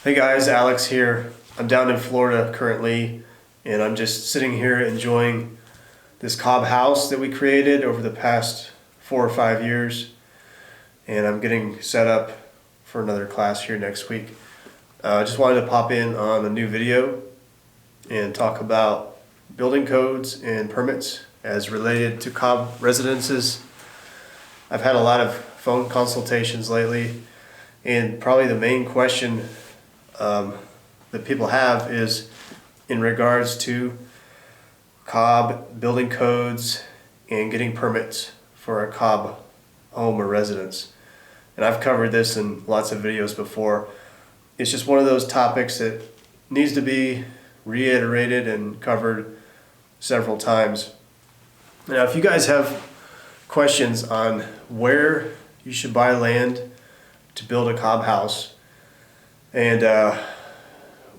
Hey guys, Alex here. I'm down in Florida currently, and I'm just sitting here enjoying this Cob house that we created over the past 4 or 5 years, and I'm getting set up for another class here next week. I just wanted to pop in on a new video and talk about building codes and permits as related to Cob residences. I've had a lot of phone consultations lately, and probably the main question that people have is in regards to Cob building codes and getting permits for a Cob home or residence. And I've covered this in lots of videos before. It's just one of those topics that needs to be reiterated and covered several times. Now, if you guys have questions on where you should buy land to build a Cob house, and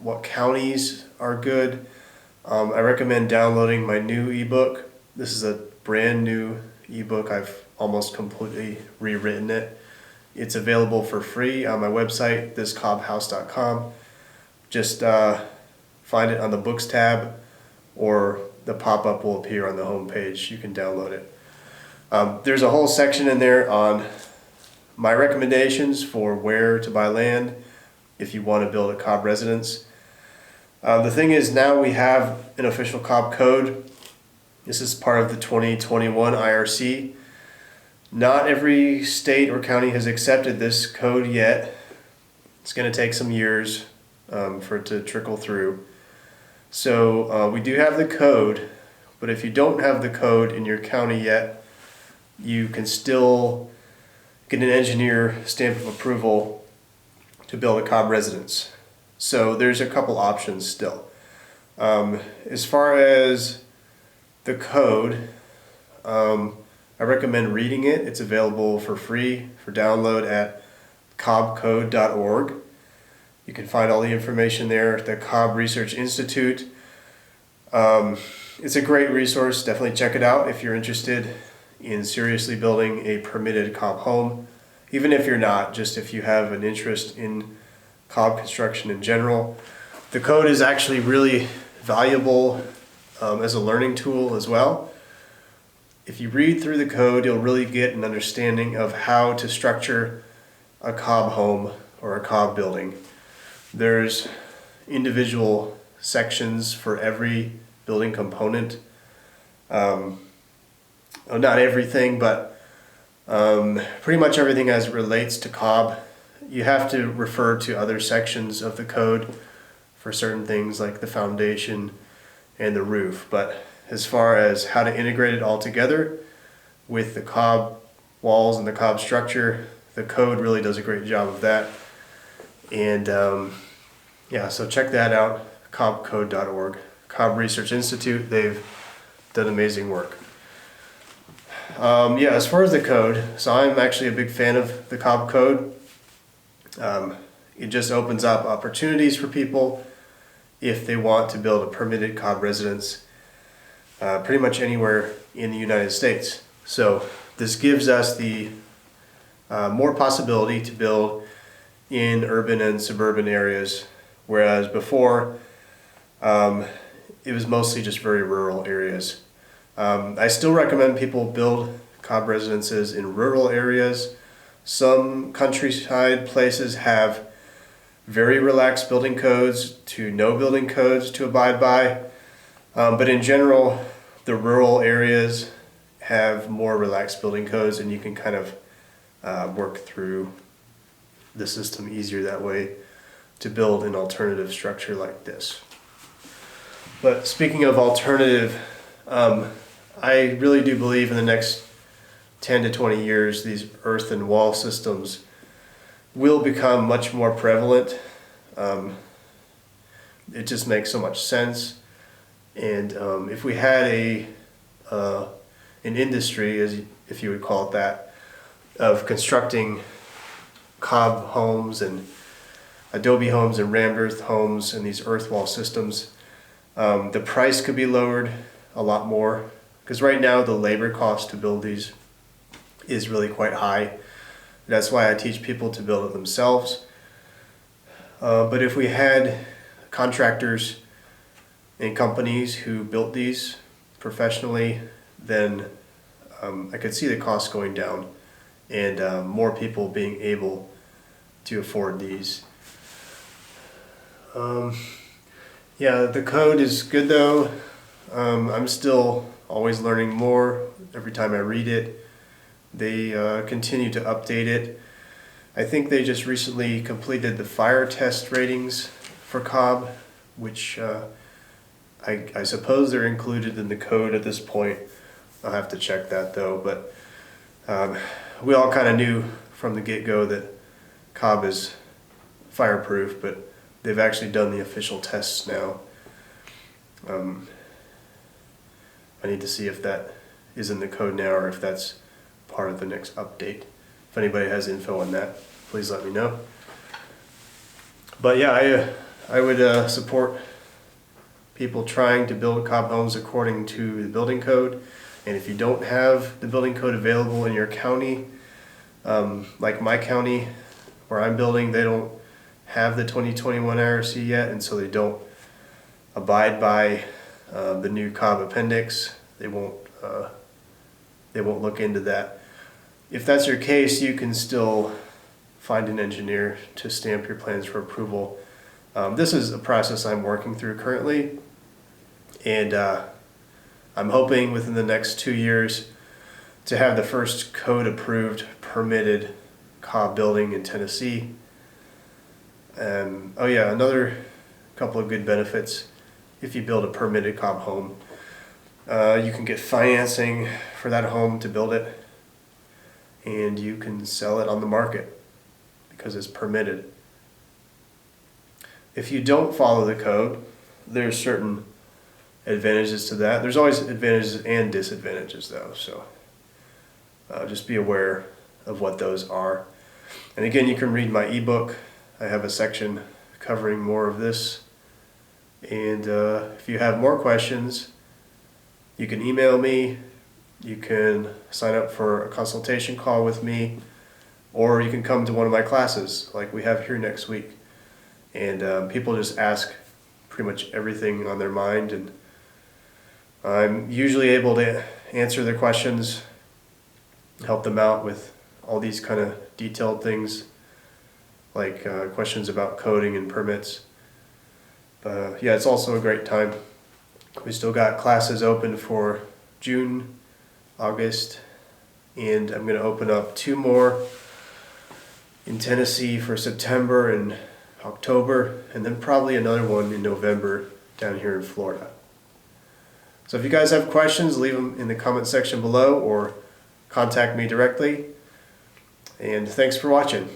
what counties are good, I recommend downloading my new ebook. This is a brand new ebook. I've almost completely rewritten it. It's available for free on my website, thiscobhouse.com. Just find it on the books tab, or the pop-up will appear on the home page. You can download it. There's a whole section in there on my recommendations for where to buy land if you want to build a Cob residence. The thing is, now we have an official Cob code. This is part of the 2021 IRC. Not every state or county has accepted this code yet. It's going to take some years for it to trickle through. So we do have the code, but if you don't have the code in your county yet, you can still get an engineer stamp of approval to build a Cob residence. So there's a couple options still. As far as the code, I recommend reading it. It's available for free for download at cobcode.org. You can find all the information there. The Cob Research Institute. It's a great resource. Definitely check it out if you're interested in seriously building a permitted Cob home. Even if you're not, just if you have an interest in Cob construction in general. The code is actually really valuable as a learning tool as well. If you read through the code, you'll really get an understanding of how to structure a Cob home or a Cob building. There's individual sections for every building component. Not everything, but pretty much everything as it relates to Cob. You have to refer to other sections of the code for certain things like the foundation and the roof. But as far as how to integrate it all together with the Cob walls and the Cob structure, the code really does a great job of that. And yeah, so check that out, cobcode.org. Cob Research Institute, they've done amazing work. Yeah, as far as the code, so I'm actually a big fan of the Cob code. It just opens up opportunities for people if they want to build a permitted Cob residence pretty much anywhere in the United States. So this gives us the more possibility to build in urban and suburban areas, whereas before it was mostly just very rural areas. I still recommend people build Cob residences in rural areas. Some countryside places have very relaxed building codes to no building codes to abide by. But in general, the rural areas have more relaxed building codes, and you can kind of work through the system easier that way to build an alternative structure like this. But speaking of alternative, I really do believe in the next 10 to 20 years, these earth and wall systems will become much more prevalent. It just makes so much sense. And if we had an industry, if you would call it that, of constructing Cob homes and adobe homes and rammed earth homes and these earth wall systems, the price could be lowered a lot more. Because right now the labor cost to build these is really quite high. That's why I teach people to build it themselves. But if we had contractors and companies who built these professionally, then I could see the cost going down and more people being able to afford these. Yeah, the code is good though. I'm still always learning more every time I read it. They continue to update it. I think they just recently completed the fire test ratings for Cob, which I suppose they're included in the code at this point. I'll have to check that though, but we all kind of knew from the get-go that Cob is fireproof, but they've actually done the official tests now. I need to see if that is in the code now or if that's part of the next update. If anybody has info on that, please let me know. But yeah, I would support people trying to build Cob homes according to the building code. And if you don't have the building code available in your county, like my county where I'm building, they don't have the 2021 IRC yet, and so they don't abide by the new Cob appendix. They won't look into that. If that's your case, you can still find an engineer to stamp your plans for approval. This is a process I'm working through currently, and I'm hoping within the next 2 years to have the first code approved, permitted Cob building in Tennessee. Oh yeah, another couple of good benefits if you build a permitted Cob home. You can get financing for that home to build it, and you can sell it on the market because it's permitted. If you don't follow the code, there's certain advantages to that. There's always advantages and disadvantages though, so just be aware of what those are. And again, you can read my ebook. I have a section covering more of this. And if you have more questions, you can email me, you can sign up for a consultation call with me, or you can come to one of my classes like we have here next week. And people just ask pretty much everything on their mind, and I'm usually able to answer their questions, help them out with all these kind of detailed things like questions about coding and permits. But yeah, it's also a great time. We still got classes open for June, August, and I'm going to open up 2 more in Tennessee for September and October, and then probably another one in November down here in Florida. So if you guys have questions, leave them in the comment section below or contact me directly. And thanks for watching.